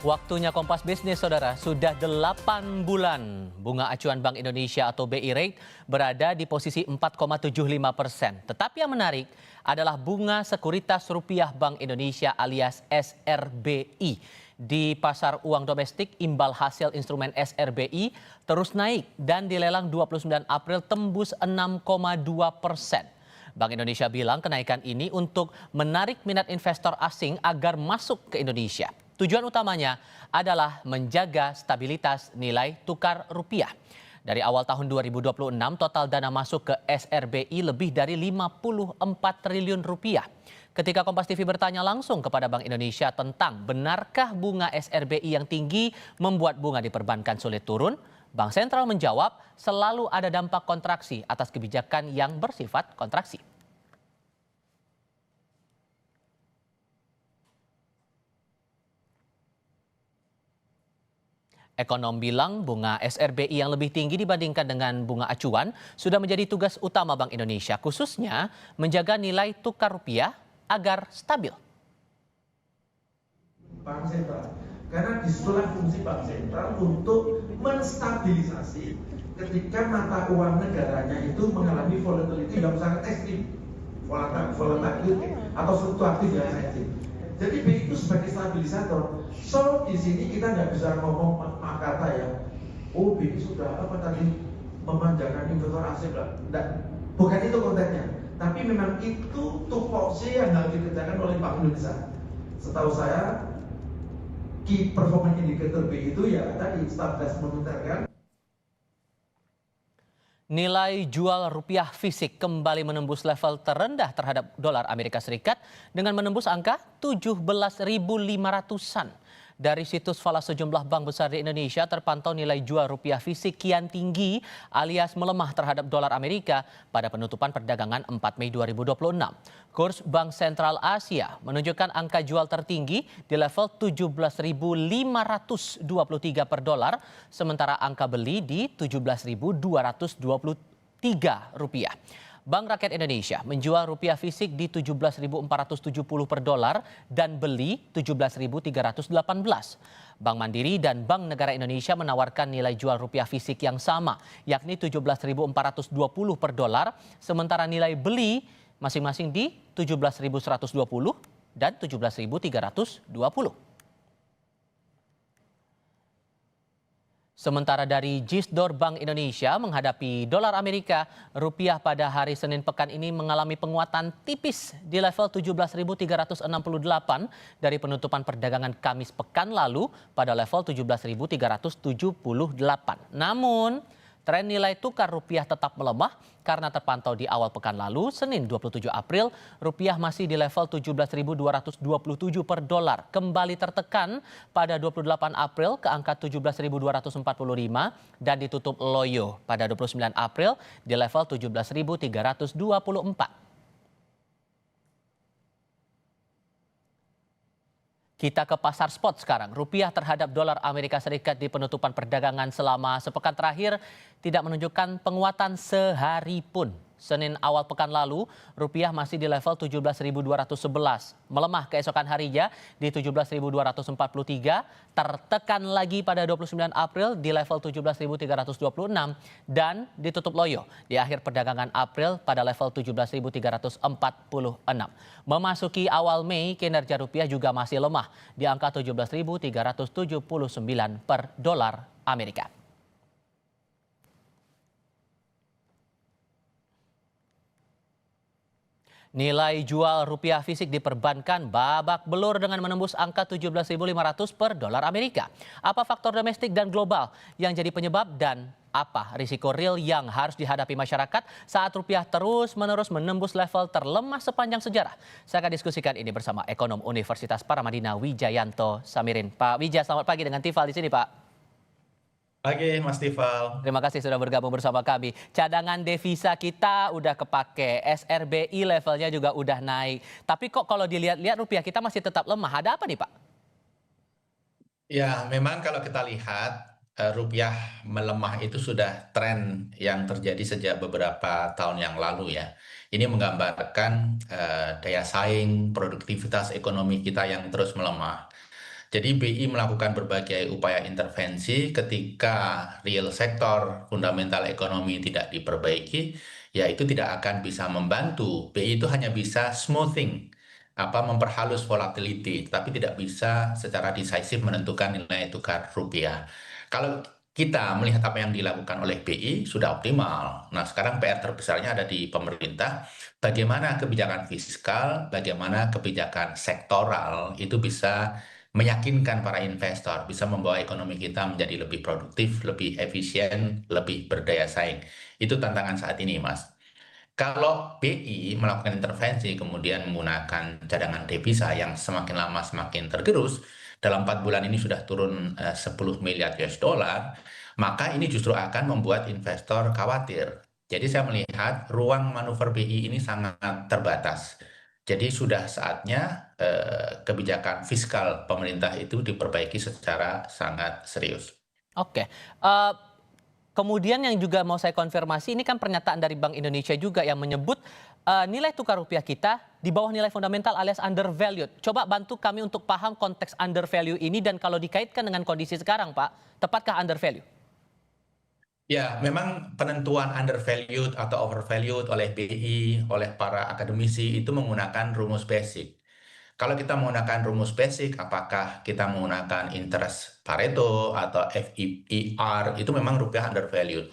Waktunya Kompas Bisnis, Saudara. Sudah 8 bulan bunga acuan Bank Indonesia atau BI Rate berada di posisi 4,75%. Tetapi yang menarik adalah bunga sekuritas rupiah Bank Indonesia alias SRBI. Di pasar uang domestik, imbal hasil instrumen SRBI terus naik dan dilelang 29 April tembus 6,2%. Bank Indonesia bilang kenaikan ini untuk menarik minat investor asing agar masuk ke Indonesia. Tujuan utamanya adalah menjaga stabilitas nilai tukar rupiah. Dari awal tahun 2026, total dana masuk ke SRBI lebih dari 54 triliun rupiah. Ketika Kompas TV bertanya langsung kepada Bank Indonesia tentang benarkah bunga SRBI yang tinggi membuat bunga di perbankan sulit turun, Bank Sentral menjawab selalu ada dampak kontraksi atas kebijakan yang bersifat kontraksi. Ekonom bilang bunga SRBI yang lebih tinggi dibandingkan dengan bunga acuan sudah menjadi tugas utama Bank Indonesia, khususnya menjaga nilai tukar rupiah agar stabil. Bank Sentral, karena disitulah fungsi Bank Sentral untuk menstabilisasi ketika mata uang negaranya itu mengalami volatility yang sangat ekstrim, volatility atau fluktuatif yang ekstrim. Jadi BI itu sebagai stabilisator. So di sini kita nggak bisa ngomong kata ya, oh BI sudah apa tadi memanjakan investor asing lah. Bukan itu konteksnya. Tapi memang itu tupoksi yang harus dikerjakan oleh Bank Indonesia. Setahu saya, key performance indicator BI itu ya tadi stabilitas moneter kan. Nilai jual rupiah fisik kembali menembus level terendah terhadap dolar Amerika Serikat dengan menembus angka 17.500-an. Dari situs falas sejumlah bank besar di Indonesia terpantau nilai jual rupiah fisik kian tinggi alias melemah terhadap dolar Amerika pada penutupan perdagangan 4 Mei 2026. Kurs Bank Sentral Asia menunjukkan angka jual tertinggi di level 17.523 per dolar, sementara angka beli di 17.223 rupiah. Bank Rakyat Indonesia menjual rupiah fisik di 17.470 per dolar dan beli 17.318. Bank Mandiri dan Bank Negara Indonesia menawarkan nilai jual rupiah fisik yang sama, yakni 17.420 per dolar, sementara nilai beli masing-masing di 17.120 dan 17.320. Sementara dari JISDOR Bank Indonesia menghadapi dolar Amerika, rupiah pada hari Senin pekan ini mengalami penguatan tipis di level 17.368 dari penutupan perdagangan Kamis pekan lalu pada level 17.378. Namun, tren nilai tukar rupiah tetap melemah karena terpantau di awal pekan lalu, Senin 27 April, rupiah masih di level 17.227 per dolar. Kembali tertekan pada 28 April ke angka 17.245 dan ditutup loyo pada 29 April di level 17.324. Kita ke pasar spot sekarang. Rupiah terhadap dolar Amerika Serikat di penutupan perdagangan selama sepekan terakhir tidak menunjukkan penguatan sehari pun. Senin awal pekan lalu, rupiah masih di level 17.211. Melemah keesokan harinya di 17.243, tertekan lagi pada 29 April di level 17.326 dan ditutup loyo di akhir perdagangan April pada level 17.346. Memasuki awal Mei, kinerja rupiah juga masih lemah di angka 17.379 per dolar Amerika. Nilai jual rupiah fisik di perbankan babak belur dengan menembus angka 17.500 per dolar Amerika. Apa faktor domestik dan global yang jadi penyebab dan apa risiko real yang harus dihadapi masyarakat saat rupiah terus-menerus menembus level terlemah sepanjang sejarah? Saya akan diskusikan ini bersama ekonom Universitas Paramadina Wijayanto Samirin. Pak Wija, selamat pagi dengan Tifal di sini, Pak. Pagi Mas Tifal. Terima kasih sudah bergabung bersama kami. Cadangan devisa kita udah kepake, SRBI levelnya juga udah naik. Tapi kok kalau dilihat-lihat rupiah kita masih tetap lemah. Ada apa nih, Pak? Ya, memang kalau kita lihat rupiah melemah itu sudah tren yang terjadi sejak beberapa tahun yang lalu ya. Ini menggambarkan daya saing, produktivitas ekonomi kita yang terus melemah. Jadi BI melakukan berbagai upaya intervensi ketika real sektor fundamental ekonomi tidak diperbaiki, ya itu tidak akan bisa membantu. BI itu hanya bisa smoothing, memperhalus volatility, tapi tidak bisa secara decisive menentukan nilai tukar rupiah. Kalau kita melihat apa yang dilakukan oleh BI sudah optimal. Nah, sekarang PR terbesarnya ada di pemerintah. Bagaimana kebijakan fiskal, bagaimana kebijakan sektoral itu bisa meyakinkan para investor, bisa membawa ekonomi kita menjadi lebih produktif, lebih efisien, lebih berdaya saing. Itu tantangan saat ini, Mas. Kalau BI melakukan intervensi kemudian menggunakan cadangan devisa yang semakin lama semakin tergerus, dalam 4 bulan ini sudah turun 10 miliar US dollar, maka ini justru akan membuat investor khawatir. Jadi saya melihat ruang manuver BI ini sangat terbatas. Jadi sudah saatnya kebijakan fiskal pemerintah itu diperbaiki secara sangat serius. Oke. Kemudian yang juga mau saya konfirmasi, ini kan pernyataan dari Bank Indonesia juga yang menyebut nilai tukar rupiah kita di bawah nilai fundamental alias undervalued. Coba bantu kami untuk paham konteks undervalue ini dan kalau dikaitkan dengan kondisi sekarang, Pak, tepatkah undervalue? Ya, memang penentuan undervalued atau overvalued oleh BI, oleh para akademisi itu menggunakan rumus basic. Kalau kita menggunakan rumus basic, apakah kita menggunakan interest Pareto atau FER, itu memang rupiah undervalued.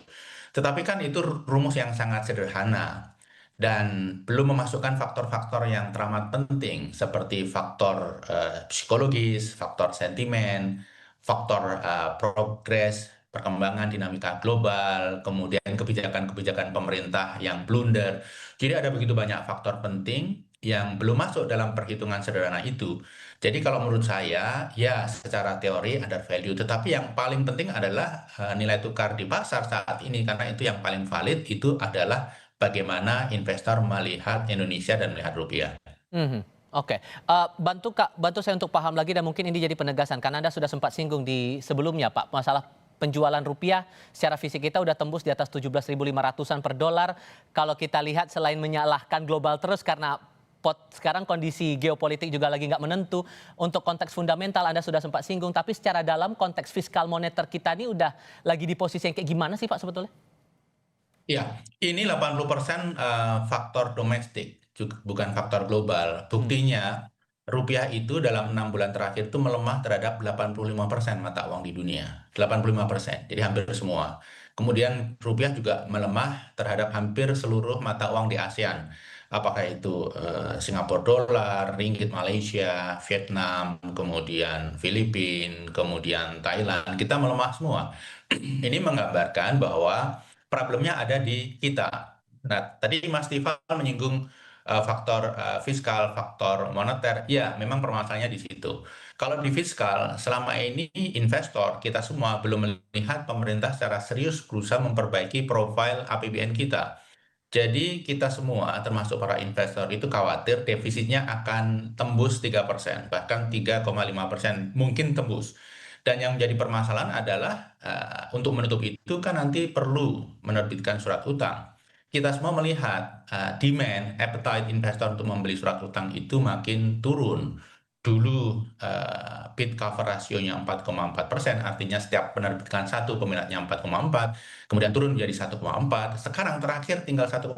Tetapi kan itu rumus yang sangat sederhana dan belum memasukkan faktor-faktor yang teramat penting seperti faktor psikologis, faktor sentimen, faktor progres, perkembangan dinamika global, kemudian kebijakan-kebijakan pemerintah yang blunder. Jadi ada begitu banyak faktor penting yang belum masuk dalam perhitungan sederhana itu. Jadi kalau menurut saya, ya secara teori ada value, tetapi yang paling penting adalah nilai tukar di pasar saat ini, karena itu yang paling valid itu adalah bagaimana investor melihat Indonesia dan melihat rupiah. Mhm. Oke. Bantu Kak, bantu saya untuk paham lagi dan mungkin ini jadi penegasan karena Anda sudah sempat singgung di sebelumnya Pak, masalah penjualan rupiah secara fisik kita udah tembus di atas 17.500-an per dolar. Kalau kita lihat selain menyalahkan global terus karena sekarang kondisi geopolitik juga lagi nggak menentu. Untuk konteks fundamental Anda sudah sempat singgung, tapi secara dalam konteks fiskal moneter kita ini udah lagi di posisi yang kayak gimana sih Pak sebetulnya? Ya, ini 80% faktor domestik, bukan faktor global. Buktinya, rupiah itu dalam 6 bulan terakhir itu melemah terhadap 85% mata uang di dunia. 85%, jadi hampir semua. Kemudian rupiah juga melemah terhadap hampir seluruh mata uang di ASEAN. Apakah itu Singapura dolar, ringgit Malaysia, Vietnam, kemudian Filipina, kemudian Thailand, kita melemah semua. Ini menggambarkan bahwa problemnya ada di kita. Nah, tadi Mas Tifal menyinggung faktor fiskal, faktor moneter. Ya, memang permasalahannya di situ. Kalau di fiskal, selama ini investor kita semua belum melihat pemerintah secara serius berusaha memperbaiki profil APBN kita. Jadi kita semua, termasuk para investor, itu khawatir defisitnya akan tembus 3%, bahkan 3,5%, mungkin tembus. Dan yang menjadi permasalahan adalah untuk menutup itu kan nanti perlu menerbitkan surat utang. Kita semua melihat demand, appetite investor untuk membeli surat utang itu makin turun. Dulu bid cover rasionya 4,4%, artinya setiap penerbitan satu peminatnya 4,4, kemudian turun menjadi 1,4, sekarang terakhir tinggal 1,1.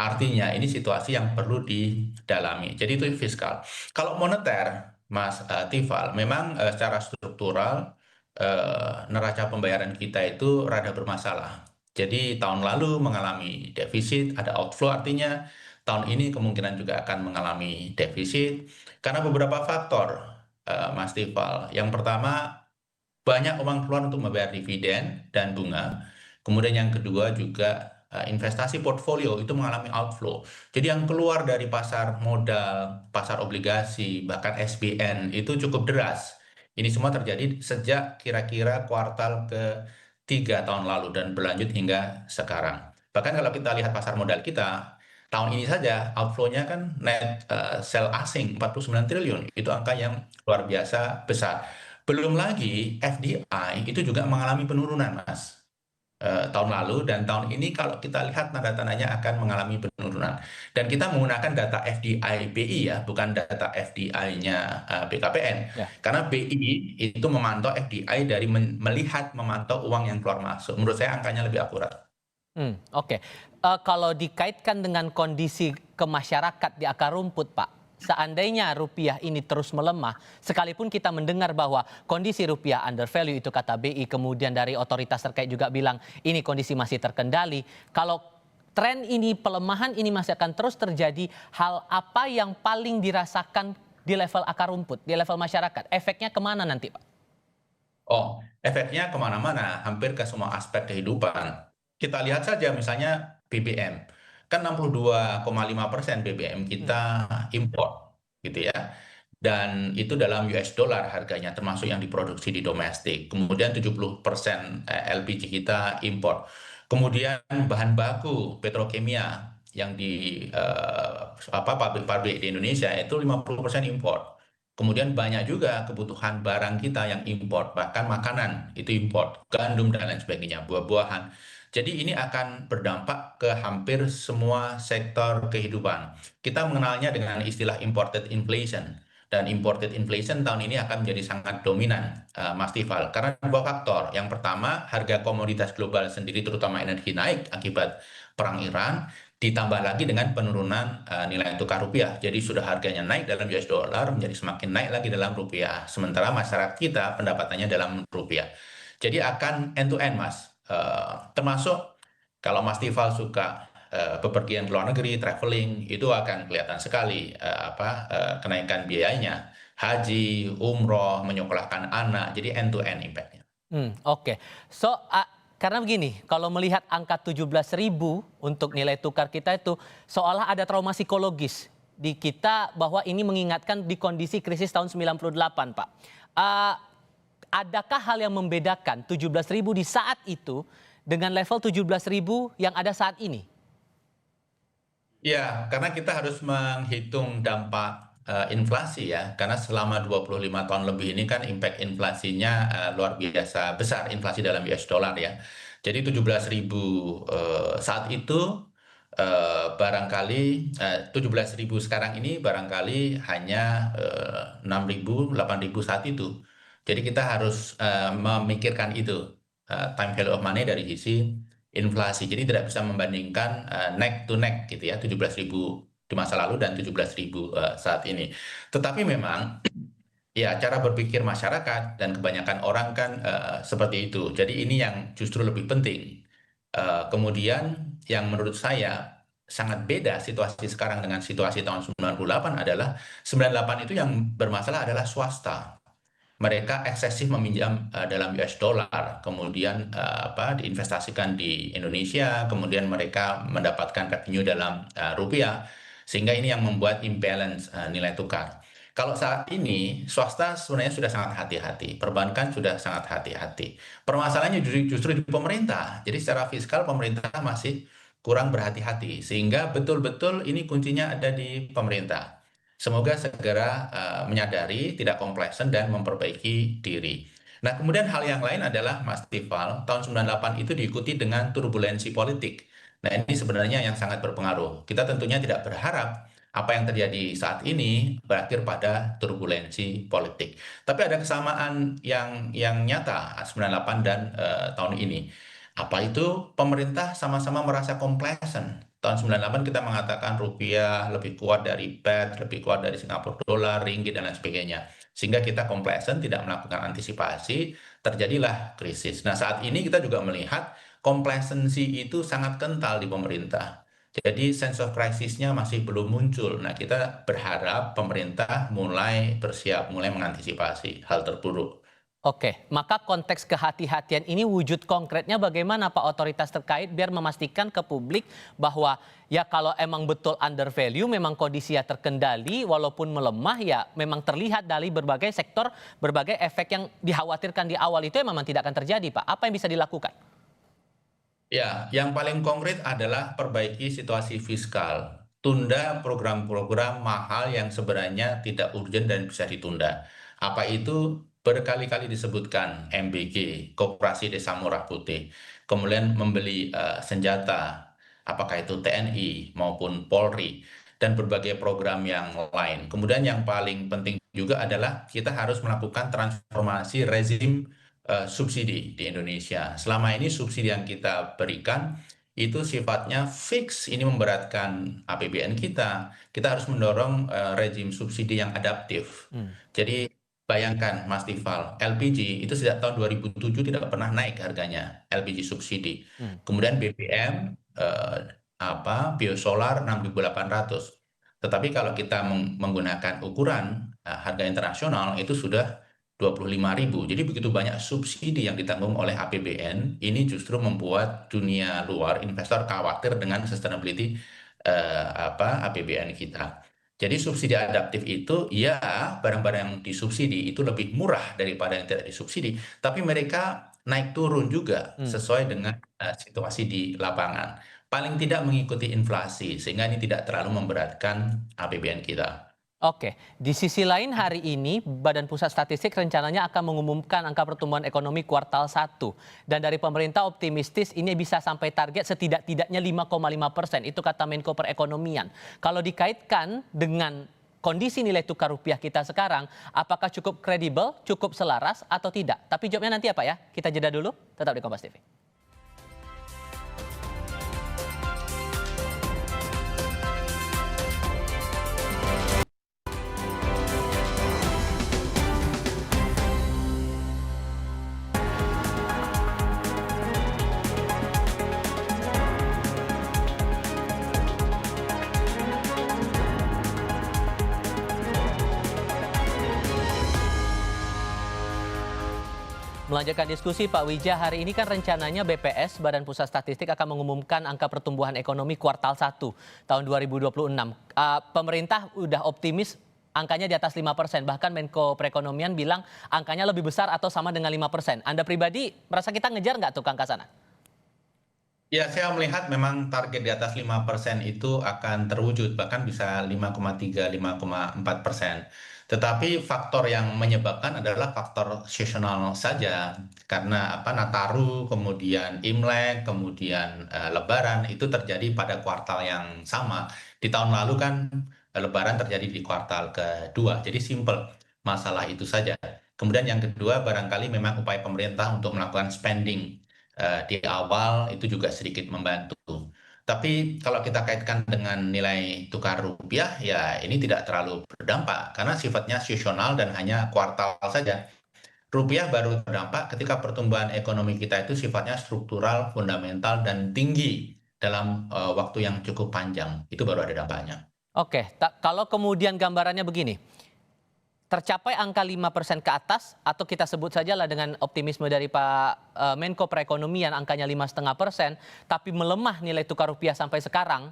Artinya ini situasi yang perlu didalami. Jadi itu fiskal. Kalau moneter, Mas Tifal, memang secara struktural neraca pembayaran kita itu rada bermasalah. Jadi tahun lalu mengalami defisit, ada outflow artinya tahun ini kemungkinan juga akan mengalami defisit karena beberapa faktor, Mas Tifal. Yang pertama, banyak uang keluar untuk membayar dividen dan bunga. Kemudian yang kedua juga investasi portfolio itu mengalami outflow. Jadi yang keluar dari pasar modal, pasar obligasi, bahkan SBN itu cukup deras. Ini semua terjadi sejak kira-kira kuartal ke-3 tahun lalu dan berlanjut hingga sekarang. Bahkan kalau kita lihat pasar modal kita, tahun ini saja outflow-nya kan net sell asing 49 triliun. Itu angka yang luar biasa besar. Belum lagi FDI itu juga mengalami penurunan, Mas. tahun lalu, dan tahun ini kalau kita lihat tanda-tandanya akan mengalami penurunan. Dan kita menggunakan data FDI BI ya, bukan data FDI-nya BKPN. Ya. Karena BI itu memantau FDI dari melihat memantau uang yang keluar masuk. Menurut saya angkanya lebih akurat. Oke. Kalau dikaitkan dengan kondisi ke masyarakat di akar rumput, Pak, seandainya rupiah ini terus melemah, sekalipun kita mendengar bahwa kondisi rupiah under value itu kata BI, kemudian dari otoritas terkait juga bilang ini kondisi masih terkendali. Kalau tren ini, pelemahan ini masih akan terus terjadi, hal apa yang paling dirasakan di level akar rumput, di level masyarakat? Efeknya kemana nanti, Pak? Oh, efeknya kemana-mana, hampir ke semua aspek kehidupan. Kita lihat saja misalnya BBM. Kan 62,5% BBM kita impor, gitu ya. Dan itu dalam US dollar harganya, termasuk yang diproduksi di domestik. Kemudian 70% LPG kita impor. Kemudian bahan baku petrokimia yang di pabrik-pabrik di Indonesia itu 50% impor. Kemudian banyak juga kebutuhan barang kita yang impor, bahkan makanan itu impor, gandum dan lain sebagainya, buah-buahan. Jadi ini akan berdampak ke hampir semua sektor kehidupan. Kita mengenalnya dengan istilah imported inflation. Dan imported inflation tahun ini akan menjadi sangat dominan, Mas Tifal. Karena dua faktor. Yang pertama, harga komoditas global sendiri terutama energi naik akibat perang Iran, ditambah lagi dengan penurunan nilai tukar rupiah. Jadi sudah harganya naik dalam US dollar menjadi semakin naik lagi dalam rupiah. Sementara masyarakat kita pendapatannya dalam rupiah. Jadi akan end to end, Mas. Termasuk kalau Mas Tifal suka bepergian ke luar negeri, traveling, itu akan kelihatan sekali kenaikan biayanya. Haji, umroh, menyekolahkan anak, jadi end to end impact-nya. Oke. So, karena begini, kalau melihat angka 17.000 untuk nilai tukar kita itu seolah ada trauma psikologis di kita bahwa ini mengingatkan di kondisi krisis tahun 98, Pak. Adakah hal yang membedakan 17.000 di saat itu dengan level 17.000 yang ada saat ini? Ya, karena kita harus menghitung dampak inflasi ya, karena selama 25 tahun lebih ini kan impact inflasinya luar biasa besar, inflasi dalam US dollar ya. Jadi 17.000 saat itu barangkali 17.000 sekarang ini barangkali hanya 6.000, 8.000 saat itu. Jadi kita harus memikirkan itu, time value of money dari sisi inflasi. Jadi tidak bisa membandingkan neck to neck gitu ya, 17.000 di masa lalu dan 17.000 saat ini. Tetapi memang ya cara berpikir masyarakat dan kebanyakan orang kan seperti itu. Jadi ini yang justru lebih penting. Kemudian yang menurut saya sangat beda situasi sekarang dengan situasi tahun 98 adalah 98 itu yang bermasalah adalah swasta. Mereka eksesif meminjam dalam US dollar, kemudian diinvestasikan di Indonesia, kemudian mereka mendapatkan revenue dalam rupiah, sehingga ini yang membuat imbalance nilai tukar. Kalau saat ini swasta sebenarnya sudah sangat hati-hati, perbankan sudah sangat hati-hati. Permasalahannya justru di pemerintah. Jadi secara fiskal pemerintah masih kurang berhati-hati, sehingga betul-betul ini kuncinya ada di pemerintah. Semoga segera menyadari, tidak kompleksen dan memperbaiki diri. Nah, kemudian hal yang lain adalah Mas Tifal, tahun 98 itu diikuti dengan turbulensi politik. Nah, ini sebenarnya yang sangat berpengaruh. Kita tentunya tidak berharap apa yang terjadi saat ini berakhir pada turbulensi politik. Tapi ada kesamaan yang nyata 98 dan tahun ini. Apa itu? Pemerintah sama-sama merasa complacent. Tahun 98 kita mengatakan rupiah lebih kuat dari BAT, lebih kuat dari Singapura dolar, ringgit, dan lain sebagainya. Sehingga kita complacent, tidak melakukan antisipasi, terjadilah krisis. Nah, saat ini kita juga melihat complacency itu sangat kental di pemerintah. Jadi sense of crisis-nya masih belum muncul. Nah, kita berharap pemerintah mulai bersiap, mulai mengantisipasi hal terburuk. Oke, maka konteks kehati-hatian ini wujud konkretnya bagaimana Pak otoritas terkait biar memastikan ke publik bahwa ya kalau emang betul under value memang kondisinya terkendali walaupun melemah ya memang terlihat dari berbagai sektor, berbagai efek yang dikhawatirkan di awal itu memang tidak akan terjadi Pak. Apa yang bisa dilakukan? Ya, yang paling konkret adalah perbaiki situasi fiskal. Tunda program-program mahal yang sebenarnya tidak urgent dan bisa ditunda. Apa itu? berkali-kali disebutkan MBG, Koperasi Desa Murah Putih, kemudian membeli senjata, apakah itu TNI maupun Polri, dan berbagai program yang lain. Kemudian yang paling penting juga adalah kita harus melakukan transformasi rezim subsidi di Indonesia. Selama ini subsidi yang kita berikan itu sifatnya fix, ini memberatkan APBN kita. Kita harus mendorong rezim subsidi yang adaptif. Jadi bayangkan Mas Tifal, LPG itu sejak tahun 2007 tidak pernah naik harganya, LPG subsidi. Kemudian BBM, biosolar 6.800. Tetapi kalau kita menggunakan ukuran harga internasional itu sudah 25.000. Jadi begitu banyak subsidi yang ditanggung oleh APBN, ini justru membuat dunia luar investor khawatir dengan sustainability APBN kita. Jadi subsidi adaptif itu ya barang-barang yang disubsidi itu lebih murah daripada yang tidak disubsidi, tapi mereka naik turun juga sesuai dengan situasi di lapangan. Paling tidak mengikuti inflasi sehingga ini tidak terlalu memberatkan APBN kita. Oke, di sisi lain hari ini Badan Pusat Statistik rencananya akan mengumumkan angka pertumbuhan ekonomi kuartal 1. Dan dari pemerintah optimistis ini bisa sampai target setidak-tidaknya 5,5%. Itu kata Menko Perekonomian. Kalau dikaitkan dengan kondisi nilai tukar rupiah kita sekarang, apakah cukup kredibel, cukup selaras atau tidak? Tapi jawabnya nanti apa ya? Kita jeda dulu, tetap di Kompas TV. Melanjutkan diskusi Pak Wija, hari ini kan rencananya BPS, Badan Pusat Statistik akan mengumumkan angka pertumbuhan ekonomi kuartal 1 tahun 2026. Pemerintah udah optimis angkanya di atas 5%, bahkan Menko Perekonomian bilang angkanya lebih besar atau sama dengan 5%. Anda pribadi merasa kita ngejar nggak tuh ke angka sana? Ya, saya melihat memang target di atas 5% itu akan terwujud, bahkan bisa 5,3, 5,4%. Tetapi faktor yang menyebabkan adalah faktor seasonal saja, karena Nataru, kemudian Imlek, kemudian Lebaran itu terjadi pada kuartal yang sama. Di tahun lalu kan Lebaran terjadi di kuartal kedua, jadi simple masalah itu saja. Kemudian yang kedua barangkali memang upaya pemerintah untuk melakukan spending di awal itu juga sedikit membantu. Tapi kalau kita kaitkan dengan nilai tukar rupiah, ya ini tidak terlalu berdampak karena sifatnya seasonal dan hanya kuartal saja. Rupiah baru terdampak ketika pertumbuhan ekonomi kita itu sifatnya struktural, fundamental, dan tinggi dalam waktu yang cukup panjang. Itu baru ada dampaknya. Oke, kalau kemudian gambarannya begini, tercapai angka 5% ke atas atau kita sebut saja lah dengan optimisme dari Pak Menko Perekonomian angkanya 5,5%, tapi melemah nilai tukar rupiah sampai sekarang,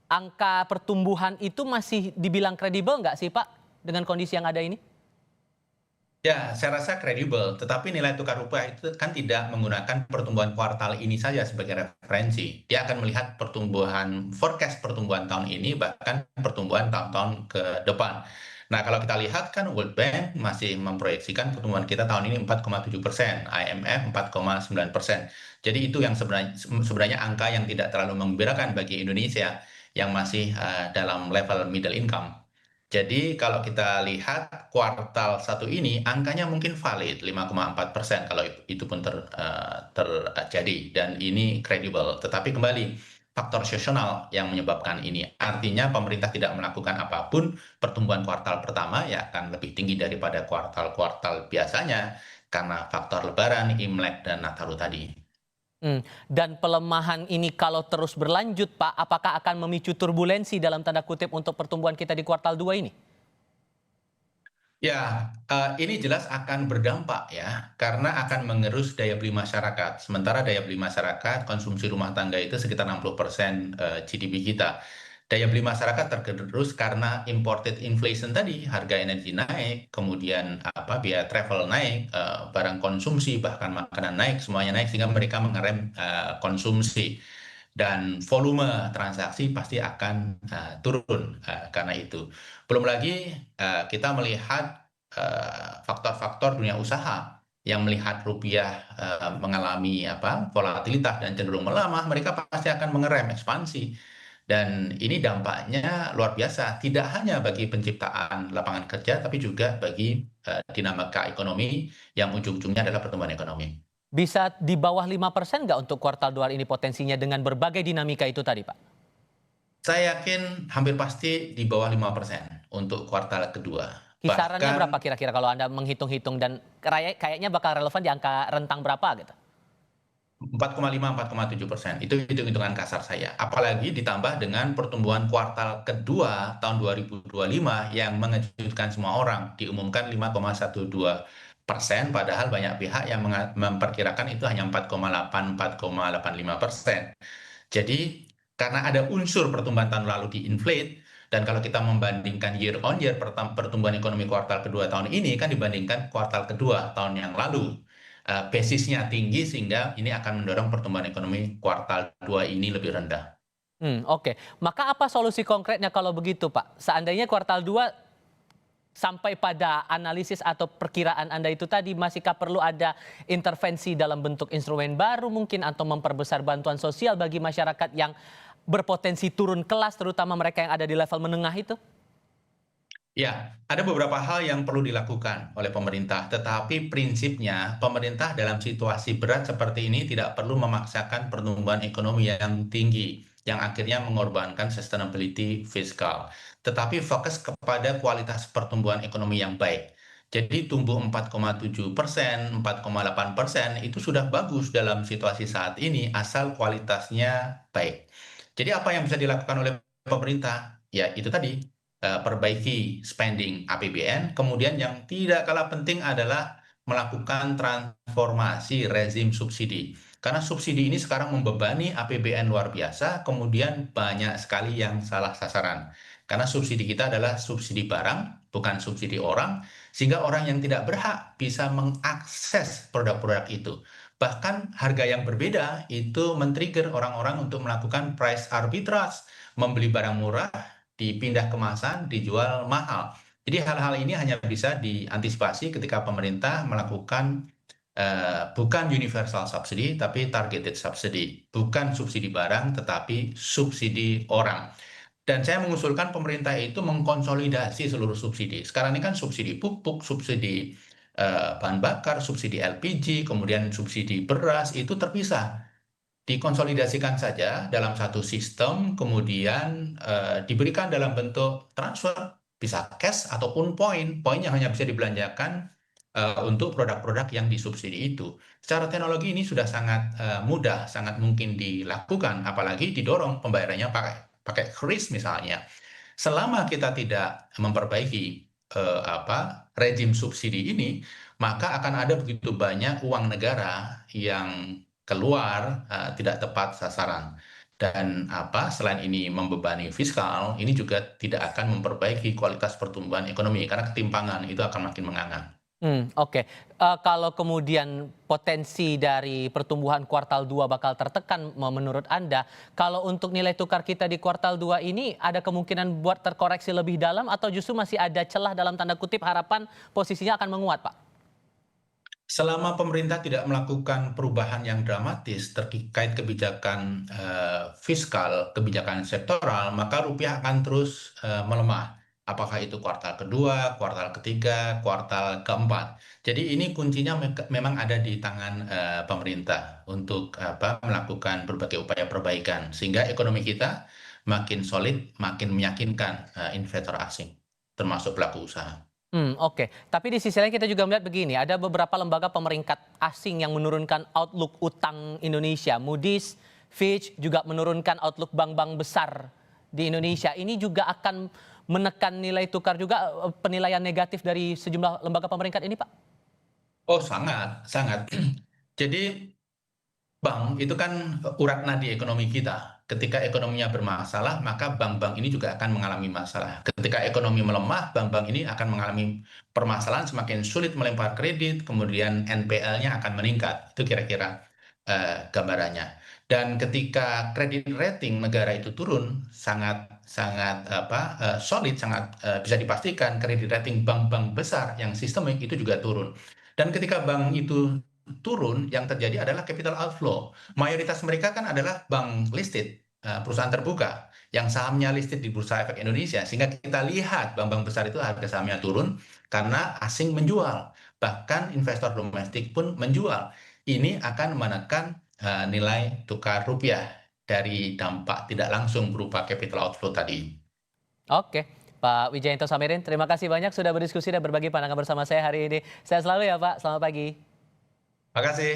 angka pertumbuhan itu masih dibilang kredibel nggak sih Pak dengan kondisi yang ada ini? Ya, saya rasa kredibel, tetapi nilai tukar rupiah itu kan tidak menggunakan pertumbuhan kuartal ini saja sebagai referensi. Dia akan melihat pertumbuhan, forecast pertumbuhan tahun ini, bahkan pertumbuhan tahun-tahun ke depan. Nah, kalau kita lihat kan World Bank masih memproyeksikan pertumbuhan kita tahun ini 4,7%, IMF 4,9%. Jadi itu yang sebenarnya angka yang tidak terlalu menggembirakan bagi Indonesia yang masih dalam level middle income. Jadi kalau kita lihat kuartal 1 ini angkanya mungkin valid 5,4% kalau itu pun terjadi dan ini kredibel. Tetapi kembali faktor seasonal yang menyebabkan ini. Artinya pemerintah tidak melakukan apapun, pertumbuhan kuartal pertama ya akan lebih tinggi daripada kuartal-kuartal biasanya karena faktor Lebaran, Imlek, dan Nataru tadi. Dan pelemahan ini kalau terus berlanjut Pak, apakah akan memicu turbulensi dalam tanda kutip untuk pertumbuhan kita di kuartal 2 ini? Ya, ini jelas akan berdampak ya, karena akan mengerus daya beli masyarakat. Sementara daya beli masyarakat, konsumsi rumah tangga itu sekitar 60% GDP kita. Daya beli masyarakat tergerus karena imported inflation tadi, harga energi naik, kemudian biaya travel naik, barang konsumsi bahkan makanan naik, semuanya naik sehingga mereka mengerem konsumsi dan volume transaksi pasti akan turun karena itu. Belum lagi kita melihat faktor-faktor dunia usaha yang melihat rupiah mengalami volatilitas dan cenderung melemah, mereka pasti akan mengerem ekspansi. Dan ini dampaknya luar biasa, tidak hanya bagi penciptaan lapangan kerja, tapi juga bagi dinamika ekonomi yang ujung-ujungnya adalah pertumbuhan ekonomi. Bisa di bawah 5% nggak untuk kuartal 2 ini potensinya dengan berbagai dinamika itu tadi, Pak? Saya yakin hampir pasti di bawah 5% untuk kuartal kedua. Kisarannya Bahkan berapa kira-kira kalau Anda menghitung-hitung dan kayaknya bakal relevan di angka rentang berapa gitu? 4,5-4,7%. Itu hitung-hitungan kasar saya. Apalagi ditambah dengan pertumbuhan kuartal kedua tahun 2025 yang mengejutkan semua orang. Diumumkan 5,12%, padahal banyak pihak yang memperkirakan itu hanya 4,8-4,85%. Jadi karena ada unsur pertumbuhan tahun lalu diinflate, dan kalau kita membandingkan year on year pertumbuhan ekonomi kuartal kedua tahun ini kan dibandingkan kuartal kedua tahun yang lalu, basisnya tinggi sehingga ini akan mendorong pertumbuhan ekonomi kuartal 2 ini lebih rendah. Oke. Maka apa solusi konkretnya kalau begitu, Pak? Seandainya kuartal 2 sampai pada analisis atau perkiraan Anda itu tadi, masihkah perlu ada intervensi dalam bentuk instrumen baru mungkin atau memperbesar bantuan sosial bagi masyarakat yang berpotensi turun kelas, terutama mereka yang ada di level menengah itu? Ya, ada beberapa hal yang perlu dilakukan oleh pemerintah, tetapi prinsipnya pemerintah dalam situasi berat seperti ini tidak perlu memaksakan pertumbuhan ekonomi yang tinggi, yang akhirnya mengorbankan sustainability fiskal, tetapi fokus kepada kualitas pertumbuhan ekonomi yang baik. Jadi tumbuh 4,7%, 4,8% itu sudah bagus dalam situasi saat ini, asal kualitasnya baik. Jadi apa yang bisa dilakukan oleh pemerintah? Ya, itu tadi perbaiki spending APBN, kemudian yang tidak kalah penting adalah melakukan transformasi rezim subsidi. Karena subsidi ini sekarang membebani APBN luar biasa, kemudian banyak sekali yang salah sasaran. Karena subsidi kita adalah subsidi barang, bukan subsidi orang, sehingga orang yang tidak berhak bisa mengakses produk-produk itu. Bahkan harga yang berbeda itu men-trigger orang-orang untuk melakukan price arbitrage, membeli barang murah, dipindah kemasan, dijual mahal. Jadi hal-hal ini hanya bisa diantisipasi ketika pemerintah melakukan bukan universal subsidy, tapi targeted subsidy. Bukan subsidi barang, tetapi subsidi orang. Dan saya mengusulkan pemerintah itu mengkonsolidasi seluruh subsidi. Sekarang ini kan subsidi pupuk, subsidi bahan bakar, subsidi LPG, kemudian subsidi beras, itu terpisah. Dikonsolidasikan saja dalam satu sistem, kemudian diberikan dalam bentuk transfer, bisa cash ataupun poin yang hanya bisa dibelanjakan untuk produk-produk yang disubsidi itu. Secara teknologi ini sudah sangat mudah, sangat mungkin dilakukan, apalagi didorong pembayarannya pakai kris misalnya. Selama kita tidak memperbaiki rejim subsidi ini, maka akan ada begitu banyak uang negara yang keluar tidak tepat sasaran. Dan selain ini membebani fiskal, ini juga tidak akan memperbaiki kualitas pertumbuhan ekonomi karena ketimpangan itu akan makin menganga. Oke. Kalau kemudian potensi dari pertumbuhan kuartal 2 bakal tertekan menurut Anda, kalau untuk nilai tukar kita di kuartal 2 ini ada kemungkinan buat terkoreksi lebih dalam atau justru masih ada celah dalam tanda kutip harapan posisinya akan menguat, Pak? Selama pemerintah tidak melakukan perubahan yang dramatis terkait kebijakan fiskal, kebijakan sektoral, maka rupiah akan terus melemah. Apakah itu kuartal kedua, kuartal ketiga, kuartal keempat. Jadi ini kuncinya memang ada di tangan pemerintah untuk melakukan berbagai upaya perbaikan sehingga ekonomi kita makin solid, makin meyakinkan investor asing, termasuk pelaku usaha. Oke. Tapi di sisi lain kita juga melihat begini, ada beberapa lembaga pemeringkat asing yang menurunkan outlook utang Indonesia. Moody's, Fitch juga menurunkan outlook bank-bank besar di Indonesia. Ini juga akan menekan nilai tukar juga penilaian negatif dari sejumlah lembaga pemeringkat ini, Pak? Oh, sangat, sangat. Jadi bank itu kan urat nadi ekonomi kita. Ketika ekonominya bermasalah, maka bank-bank ini juga akan mengalami masalah. Ketika ekonomi melemah, bank-bank ini akan mengalami permasalahan, semakin sulit melempar kredit, kemudian NPL-nya akan meningkat. Itu kira-kira. gambarannya. Dan ketika kredit rating negara itu turun, sangat solid, sangat bisa dipastikan kredit rating bank-bank besar yang sistemik itu juga turun. Dan ketika bank itu turun, yang terjadi adalah capital outflow. Mayoritas mereka kan adalah bank listed, perusahaan terbuka, yang sahamnya listed di Bursa Efek Indonesia. Sehingga kita lihat bank-bank besar itu harga sahamnya turun karena asing menjual. Bahkan investor domestik pun menjual. Ini akan menekan nilai tukar rupiah dari dampak tidak langsung berupa capital outflow tadi. Oke, Pak Wijayanto Samirin, terima kasih banyak sudah berdiskusi dan berbagi pandangan bersama saya hari ini. Sehat selalu ya Pak, selamat pagi. Terima kasih.